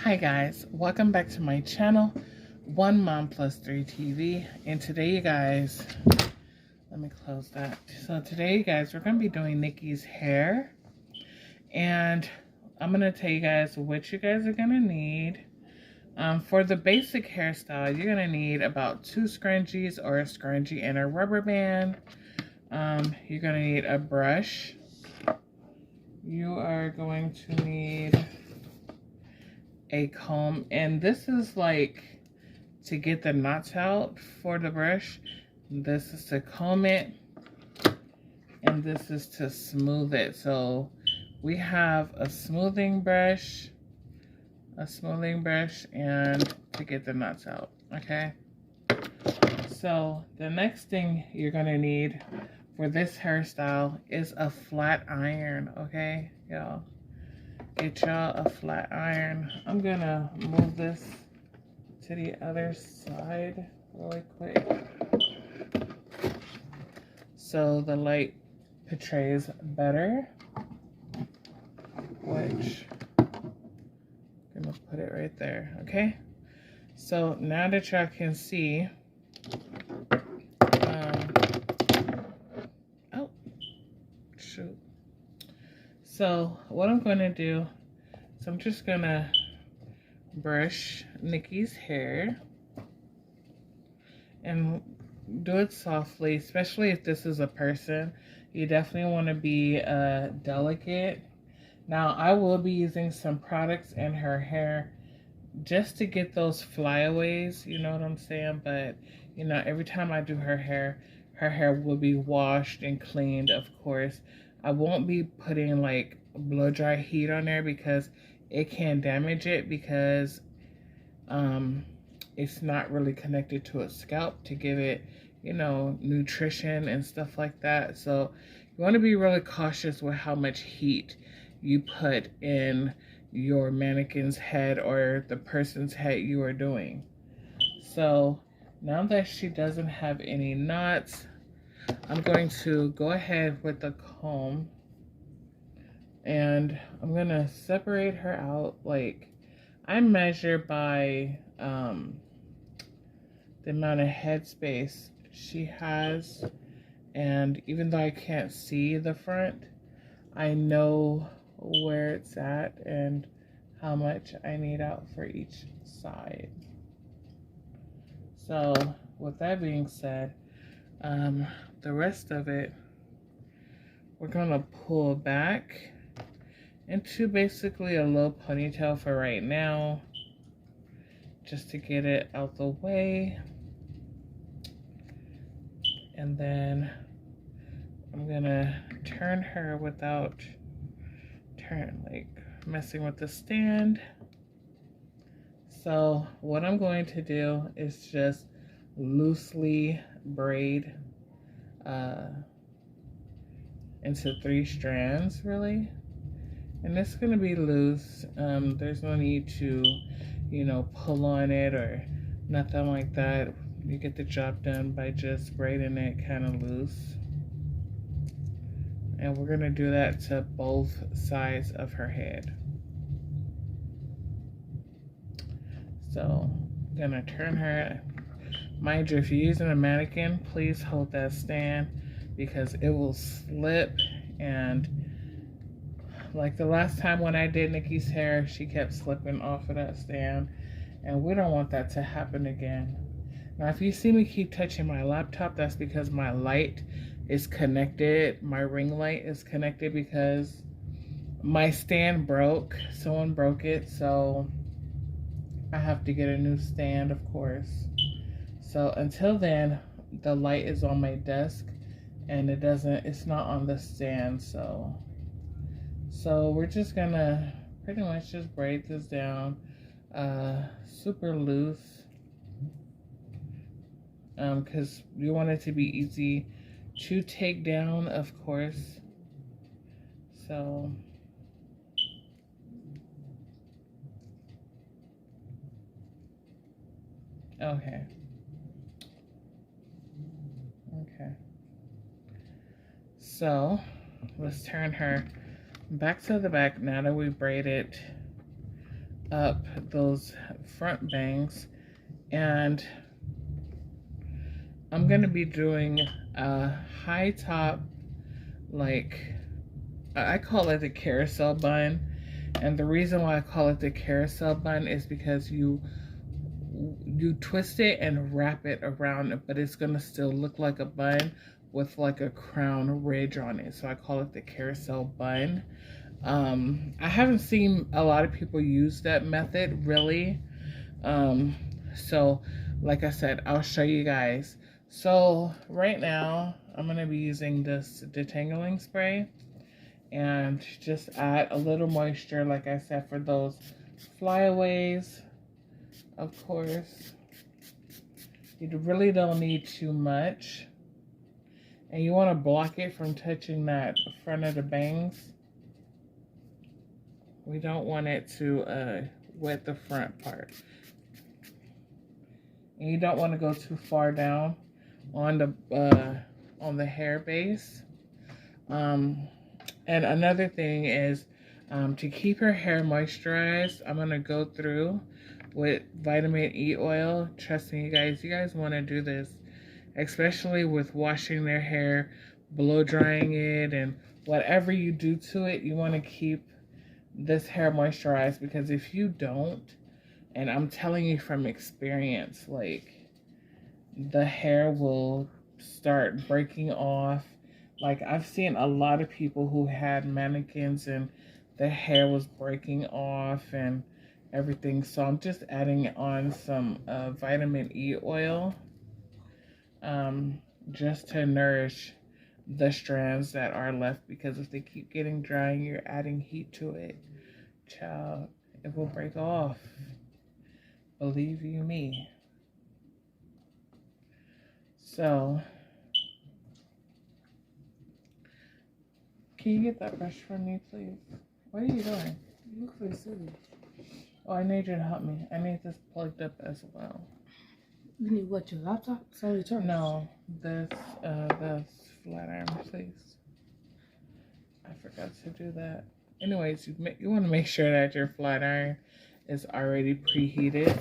Hi guys, welcome back to my channel, One Mom Plus 3 TV. And today you guys, let me close that. So today you guys, we're going to be doing Nikki's hair. And I'm going to tell you guys what you guys are going to need. For the basic hairstyle, you're going to need about 2 scrunchies or a scrunchie and a rubber band. You're going to need a brush. You are going to need a comb, and this is like to get the knots out for the brush. This is to comb it, and this is to smooth it. So we have a smoothing brush, and to get the knots out. Okay, so the next thing you're gonna need for this hairstyle is a flat iron. Okay, y'all, get y'all a flat iron. I'm gonna move this to the other side really quick so the light portrays better, which I'm gonna put it right there. Okay, so now that y'all can see, oh shoot. So what I'm going to do is I'm just going to brush Nikki's hair and do it softly, especially if this is a person. You definitely want to be delicate. Now, I will be using some products in her hair just to get those flyaways, you know what I'm saying? But, you know, every time I do her hair will be washed and cleaned, of course. I won't be putting like blow dry heat on there because it can damage it, because it's not really connected to its scalp to give it, you know, nutrition and stuff like that. So you want to be really cautious with how much heat you put in your mannequin's head or the person's head you are doing. So now that she doesn't have any knots, I'm going to go ahead with the comb and I'm going to separate her out. Like, I measure by the amount of head space she has, and even though I can't see the front, I know where it's at and how much I need out for each side. So with that being said, the rest of it, we're gonna pull back into basically a low ponytail for right now, just to get it out the way. And then I'm gonna turn her without messing with the stand. So what I'm going to do is just loosely braid into 3 strands, really. And it's going to be loose. There's no need to, you know, pull on it or nothing like that. You get the job done by just braiding it kind of loose. And we're going to do that to both sides of her head. So I'm going to turn her. Mind you, if you're using a mannequin, please hold that stand because it will slip. And like the last time when I did Nikki's hair, she kept slipping off of that stand, and we don't want that to happen again. Now, if you see me keep touching my laptop, that's because my light is connected. My ring light is connected because my stand broke. Someone broke it, so I have to get a new stand, of course. So until then, the light is on my desk and it's not on the stand. So we're just gonna pretty much just braid this down super loose, because you want it to be easy to take down, of course. So okay. So let's turn her back to the back now that we braided up those front bangs, and I'm gonna be doing a high top, like I call it the carousel bun. And the reason why I call it the carousel bun is because you twist it and wrap it around it, but it's gonna still look like a bun with like a crown ridge on it. So I call it the carousel bun. I haven't seen a lot of people use that method really. So like I said, I'll show you guys. So right now I'm gonna be using this detangling spray and just add a little moisture, like I said, for those flyaways. Of course, you really don't need too much, and you want to block it from touching that front of the bangs. We don't want it to wet the front part, and you don't want to go too far down on the hair base. And another thing is, to keep your hair moisturized, I'm gonna go through with vitamin E oil. Trust me, you guys want to do this, especially with washing their hair, blow drying it, and whatever you do to it, you want to keep this hair moisturized, because if you don't, and I'm telling you from experience, like the hair will start breaking off. Like I've seen a lot of people who had mannequins and the hair was breaking off and everything. So I'm just adding on some vitamin E oil, just to nourish the strands that are left, because if they keep getting dry and you're adding heat to it, child, it will break off. Believe you me. So can you get that brush from me, please? What are you doing? You look very silly. Oh, I need you to help me. I need this plugged up as well. You need what, your laptop? Sorry, turn. No, this flat iron, please. I forgot to do that. Anyways, you want to make sure that your flat iron is already preheated.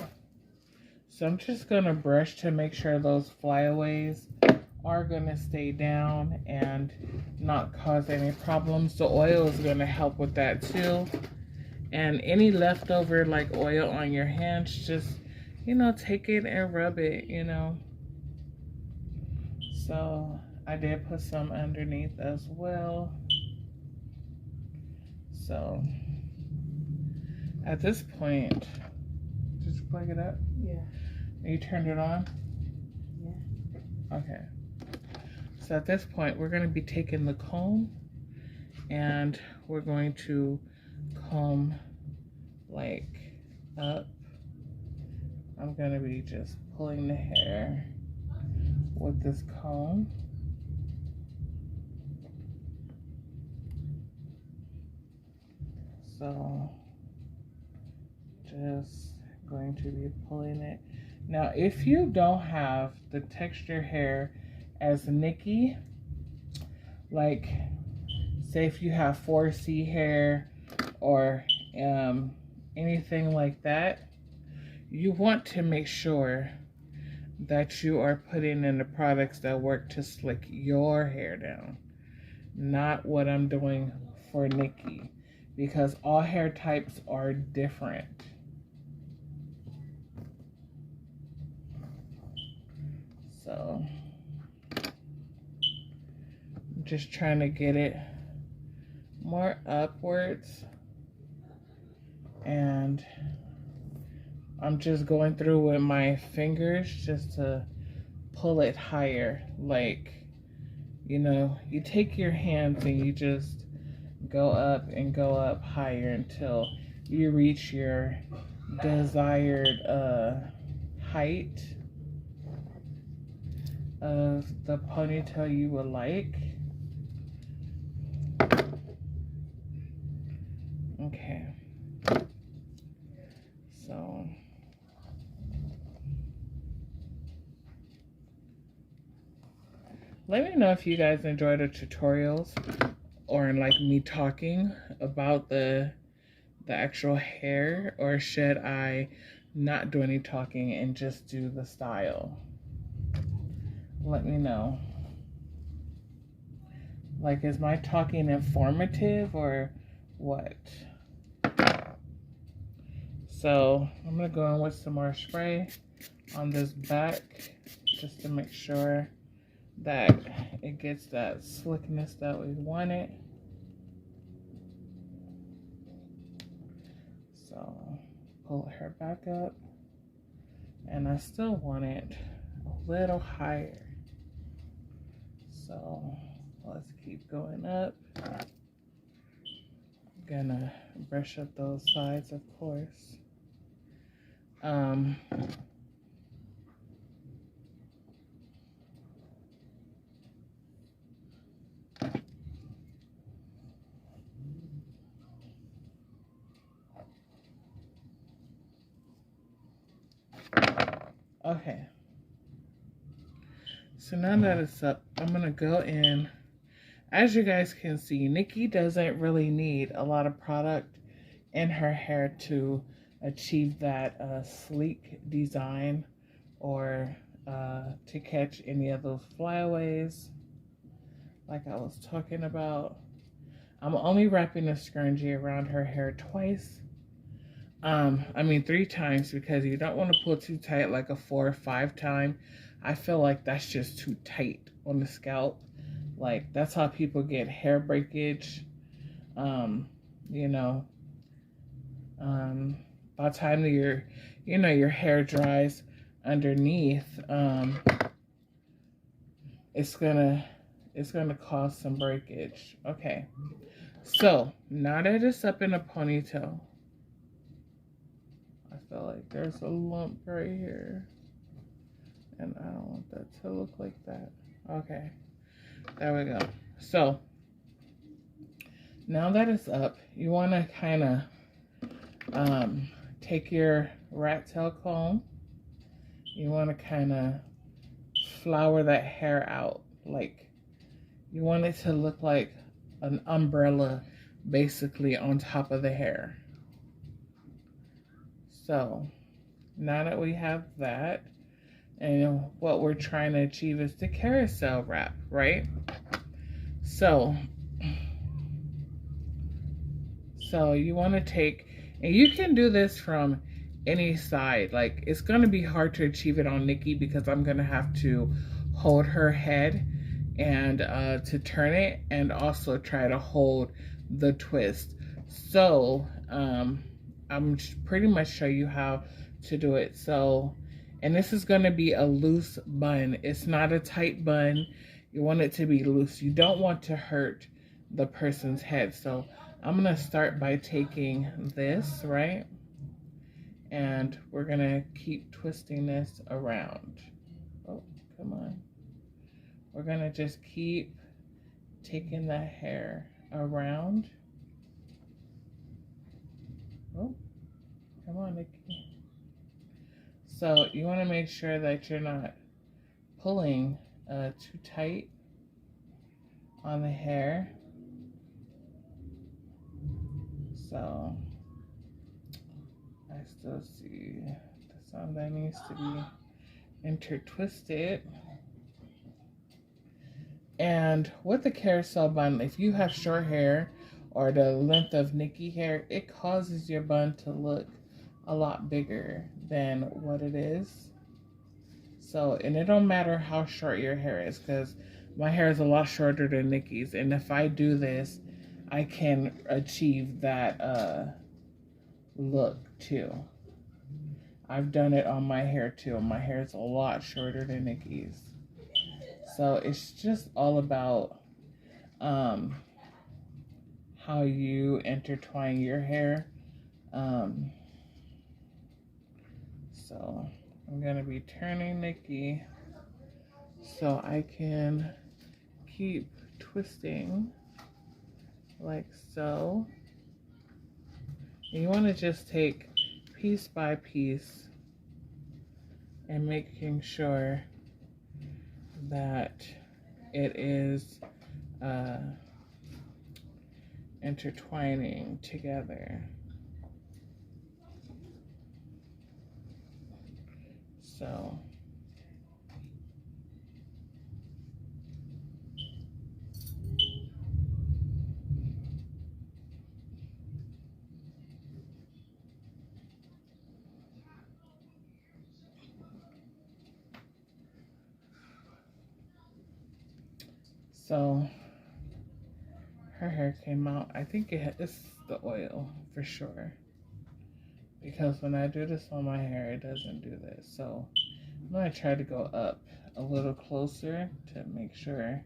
So I'm just gonna brush to make sure those flyaways are gonna stay down and not cause any problems. The oil is gonna help with that too. And any leftover like oil on your hands, just, take it and rub it, So I did put some underneath as well. So at this point, just plug it up. Yeah. You turned it on? Yeah. Okay. So at this point, we're going to be taking the comb and we're going to comb like up. I'm going to be just pulling the hair with this comb. So just going to be pulling it. Now, if you don't have the texture hair as Nikki, like say if you have 4C hair or anything like that, you want to make sure that you are putting in the products that work to slick your hair down, not what I'm doing for Nikki, because all hair types are different. So I'm just trying to get it more upwards, and I'm just going through with my fingers just to pull it higher. Like, you take your hands and you just go up and go up higher until you reach your desired height of the ponytail you would like. Okay. So let me know if you guys enjoy the tutorials or like me talking about the the actual hair, or should I not do any talking and just do the style? Let me know. Like, is my talking informative or what? So I'm gonna go in with some more spray on this back just to make sure that it gets that slickness that we want it. So pull her back up, and I still want it a little higher. So let's keep going up. I'm gonna brush up those sides, of course. Okay. So now that it's up, I'm gonna go in. As you guys can see, Nikki doesn't really need a lot of product in her hair to achieve that sleek design, or to catch any of those flyaways like I was talking about. I'm only wrapping a scrunchie around her hair twice. I mean 3 times, because you don't want to pull too tight like a 4 or 5 time. I feel like that's just too tight on the scalp. Like, that's how people get hair breakage. You know, by the time your hair dries underneath, it's gonna cause some breakage. Okay, so now that it's up in a ponytail, I feel like there's a lump right here, and I don't want that to look like that. Okay, there we go. So now that it's up, you want to kind of take your rat tail comb. You want to kind of flower that hair out. Like, you want it to look like an umbrella basically on top of the hair. So now that we have that, and what we're trying to achieve is the carousel wrap, right? So you want to take, and you can do this from any side. Like, it's going to be hard to achieve it on Nikki because I'm going to have to hold her head and to turn it, and also try to hold the twist. So I'm pretty much show you how to do it. So, and this is going to be a loose bun. It's not a tight bun. You want it to be loose. You don't want to hurt the person's head. So I'm going to start by taking this, right? And we're going to keep twisting this around. Oh, come on. We're going to just keep taking the hair around. Oh, come on, Nikki. So you want to make sure that you're not pulling too tight on the hair. So I still see some that needs to be intertwisted. And with the carousel bun, if you have short hair or the length of Nikki hair, it causes your bun to look a lot bigger than what it is. So, and it don't matter how short your hair is, because my hair is a lot shorter than Nikki's. And if I do this, I can achieve that look too. I've done it on my hair too. My hair is a lot shorter than Nikki's. So it's just all about how you intertwine your hair. So I'm going to be turning Nikki so I can keep twisting like so. And you want to just take piece by piece and making sure that it is intertwining together. So her hair came out. I think it's the oil for sure. Because when I do this on my hair, it doesn't do this. So I'm going to try to go up a little closer to make sure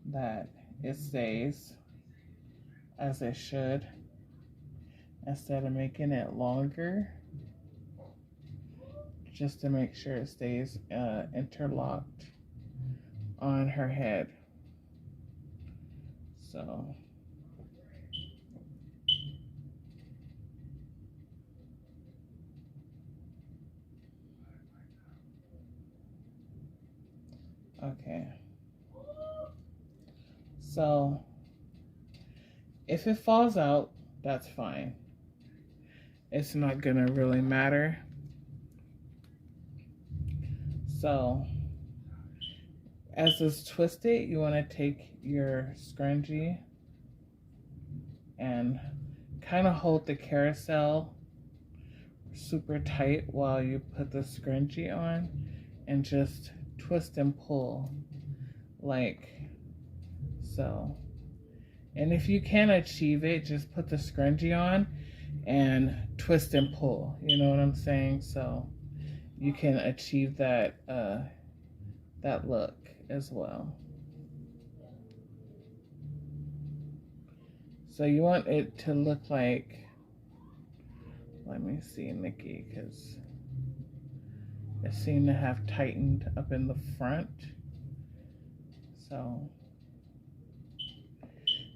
that it stays as it should, instead of making it longer, just to make sure it stays interlocked on her head. So okay, so if it falls out, that's fine. It's not gonna really matter. So as it's twisted, you want to take your scrunchie and kind of hold the carousel super tight while you put the scrunchie on, and just twist and pull like so. And if you can't achieve it, just put the scrunchie on and twist and pull, you know what I'm saying? So you can achieve that that look as well. So you want it to look like, let me see, Nikki, because it seemed to have tightened up in the front. So,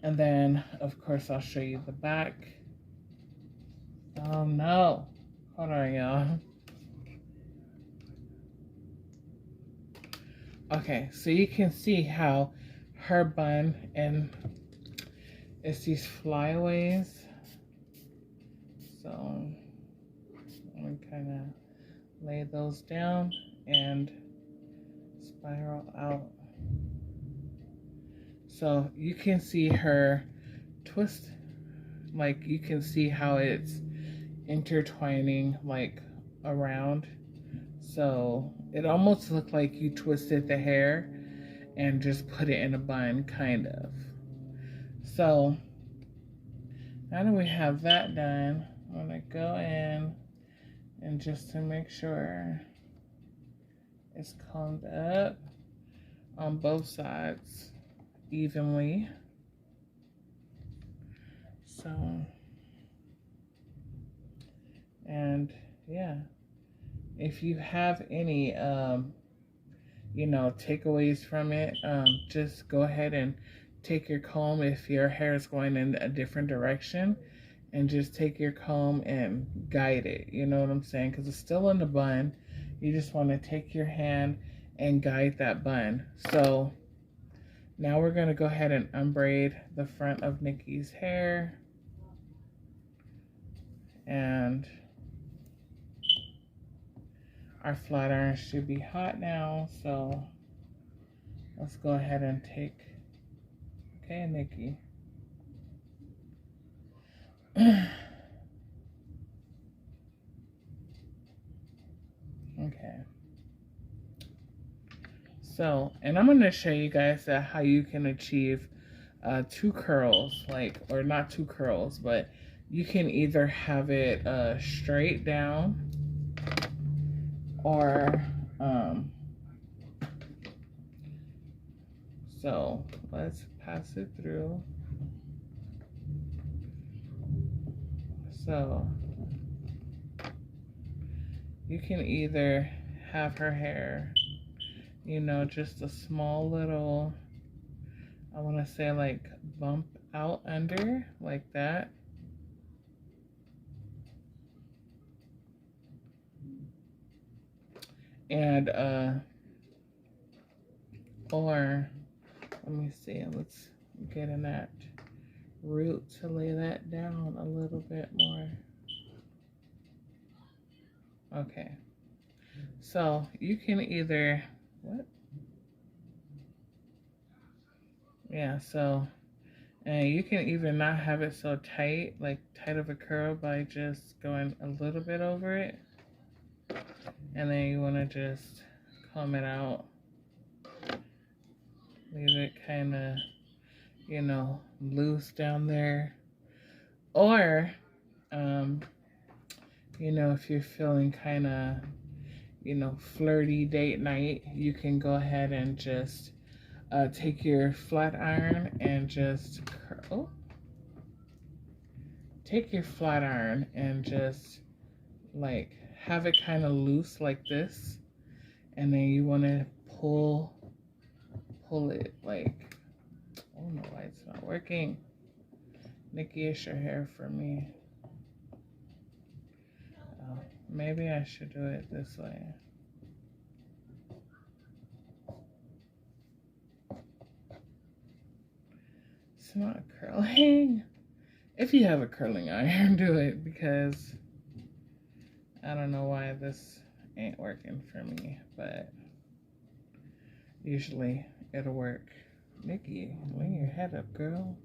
and then of course I'll show you the back. Oh no, hold on y'all. Okay, so you can see how her bun and it's these flyaways. So I'm gonna kind of lay those down and spiral out. So you can see her twist, like you can see how it's intertwining like around. So it almost looked like you twisted the hair and just put it in a bun, kind of. So now that we have that done, I'm gonna go in and just to make sure it's combed up on both sides evenly. So, and yeah, if you have any you know, takeaways from it, just go ahead and take your comb if your hair is going in a different direction, and just take your comb and guide it, you know what I'm saying? Because it's still in the bun. You just want to take your hand and guide that bun. So now we're going to go ahead and unbraid the front of Nikki's hair. And our flat iron should be hot now, so let's go ahead and take, okay, Nikki. Okay. So, and I'm going to show you guys how you can achieve two curls, like, or not two curls, but you can either have it straight down, or so let's pass it through. So you can either have her hair, you know, just a small little, I want to say like bump out under like that. And or let me see, let's get in that root to lay that down a little bit more. Okay, So you can either, what? Yeah, so, and you can either not have it so tight, like tight of a curl, by just going a little bit over it. And then you want to just comb it out. Leave it kind of, you know, loose down there. Or, you know, if you're feeling kind of, you know, flirty date night, you can go ahead and just take your flat iron and just take your flat iron and just like have it kind of loose like this, and then you want to pull it like, oh no, why it's not working. Nikki, it's your hair for me. Maybe I should do it this way. It's not curling. If you have a curling iron, do it, because I don't know why this ain't working for me, but usually it'll work. Nikki, lean your head up, girl.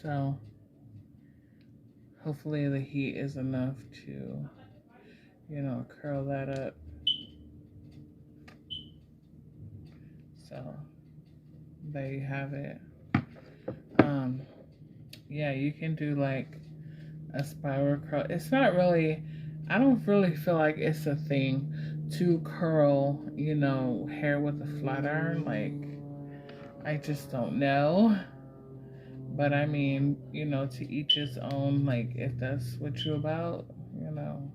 So hopefully the heat is enough to, you know, curl that up. So there you have it. Yeah, you can do like a spiral curl. It's not really, I don't really feel like it's a thing to curl, you know, hair with a flat iron. Like, I just don't know. But I mean, you know, to each his own, like, if that's what you're about, you know.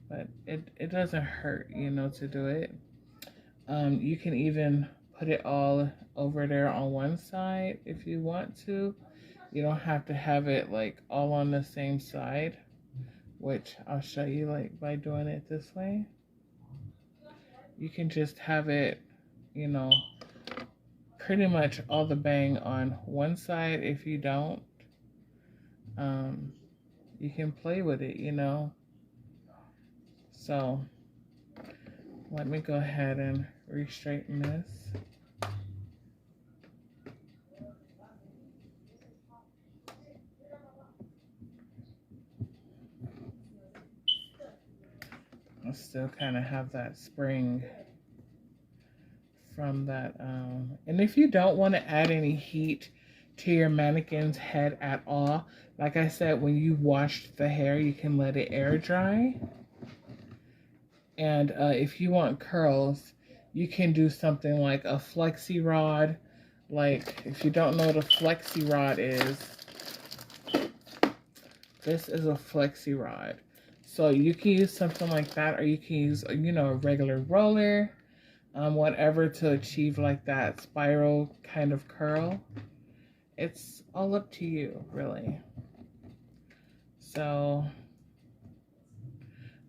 But it doesn't hurt, you know, to do it. You can even put it all over there on one side if you want to. You don't have to have it like all on the same side, which I'll show you like by doing it this way. You can just have it, you know, pretty much all the bang on one side. If you don't, you can play with it, you know. So let me go ahead and re-straighten this. I still kind of have that spring from that. And if you don't want to add any heat to your mannequin's head at all, like I said, when you washed the hair, you can let it air dry. And if you want curls, you can do something like a flexi rod. Like, if you don't know what a flexi rod is, this is a flexi rod. So you can use something like that, or you can use, you know, a regular roller, whatever, to achieve like that spiral kind of curl. It's all up to you, really. So,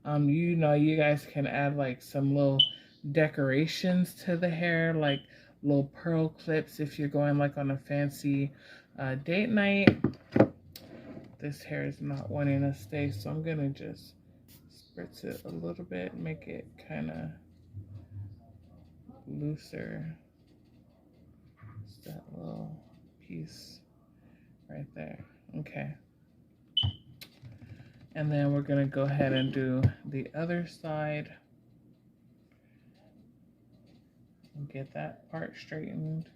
you know, you guys can add like some little decorations to the hair, like little pearl clips if you're going like on a fancy date night. This hair is not wanting to stay, so I'm gonna just spritz it a little bit, make it kind of looser. Just that little piece right there. Okay. And then we're gonna go ahead and do the other side and get that part straightened.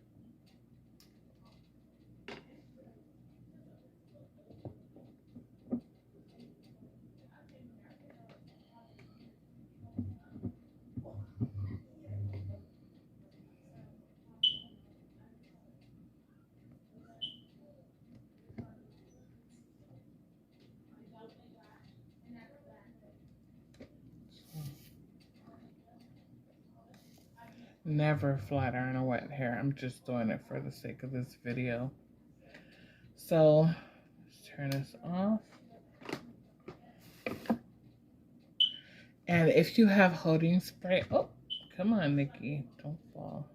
Never flat iron a wet hair. I'm just doing it for the sake of this video. So let's turn this off. And if you have holding spray, oh, come on, Nikki, don't fall.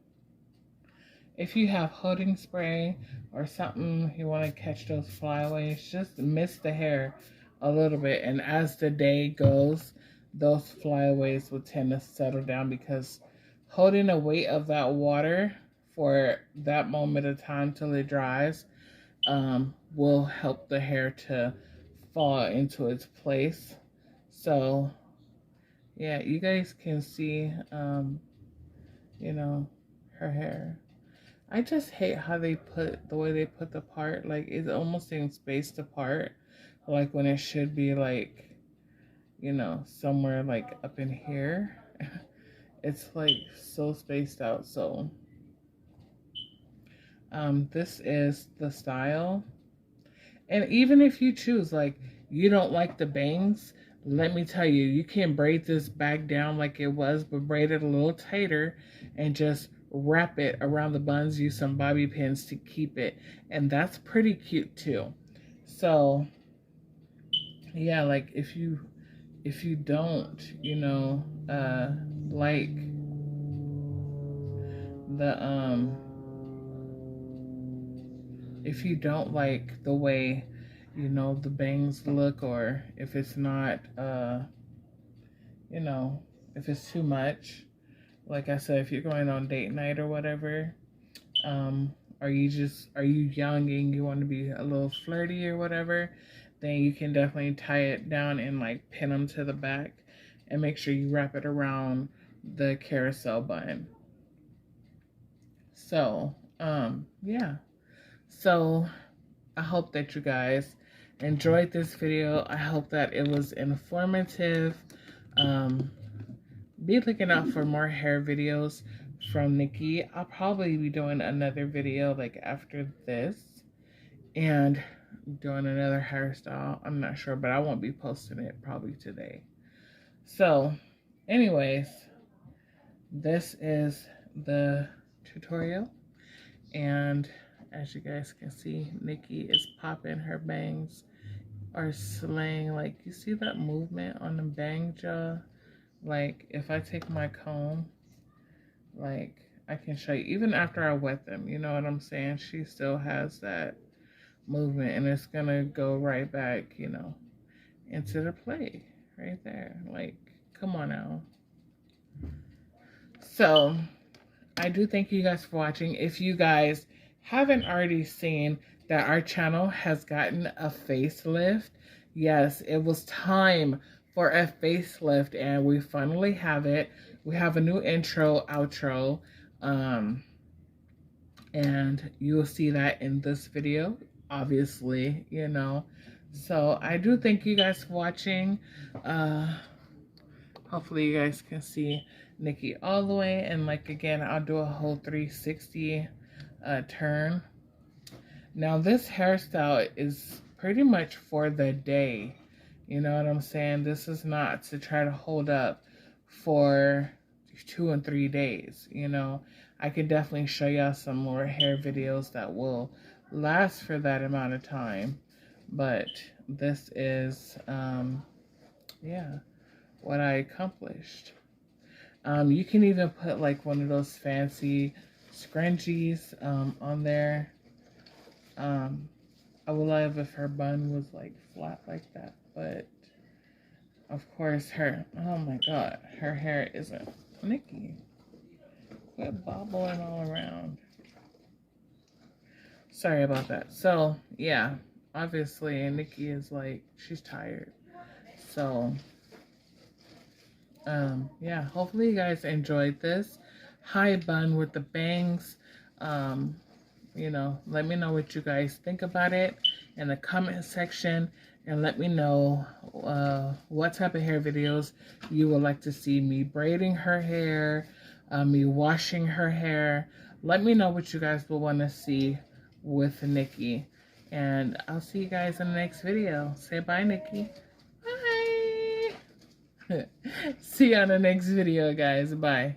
If you have holding spray or something, you want to catch those flyaways, just mist the hair a little bit. And as the day goes, those flyaways will tend to settle down, because holding the weight of that water for that moment of time till it dries will help the hair to fall into its place. So yeah, you guys can see, you know, her hair. I just hate how they put, the way they put the part, like it almost seems spaced apart, like when it should be like, you know, somewhere like up in here. It's like so spaced out. So this is the style. And even if you choose, like, you don't like the bangs, let me tell you, you can braid this back down like it was, but braid it a little tighter and just wrap it around the buns. Use some bobby pins to keep it. And that's pretty cute too. So yeah, like if you don't, you know, like the if you don't like the way, you know, the bangs look, or if it's not you know, if it's too much, like I said, if you're going on date night or whatever, are you young and you want to be a little flirty or whatever, then you can definitely tie it down and like pin them to the back, and make sure you wrap it around the carousel bun. So yeah, so I hope that you guys enjoyed this video. I hope that it was informative. Be looking out for more hair videos from Nikki. I'll probably be doing another video like after this, and doing another hairstyle. I'm not sure, but I won't be posting it probably today. So anyways, this is the tutorial, and as you guys can see, Nikki is popping her bangs, or slaying. Like, you see that movement on the bang jaw? Like, if I take my comb, like, I can show you, even after I wet them, you know what I'm saying? She still has that movement, and it's gonna go right back, you know, into the play right there. Like, come on now. So I do thank you guys for watching. If you guys haven't already seen that our channel has gotten a facelift, yes, it was time for a facelift, and we finally have it. We have a new intro, outro, and you will see that in this video, obviously, you know. So I do thank you guys for watching. Hopefully you guys can see Nikki all the way, and like, again, I'll do a whole 360 turn. Now this hairstyle is pretty much for the day, you know what I'm saying? This is not to try to hold up for 2 and 3 days, you know. I can definitely show y'all some more hair videos that will last for that amount of time, but this is yeah, what I accomplished. You can even put like one of those fancy scrunchies on there. I would love if her bun was like flat like that, but of course oh my god, her hair isn't. Nikki, quit bobbling all around. Sorry about that. So yeah, obviously Nikki is like, she's tired. So yeah, hopefully you guys enjoyed this high bun with the bangs. You know, let me know what you guys think about it in the comment section, and let me know what type of hair videos you would like to see me braiding her hair, me washing her hair. Let me know what you guys will want to see with Nikki, and I'll see you guys in the next video. Say bye, Nikki. Bye. See you on the next video, guys. Bye.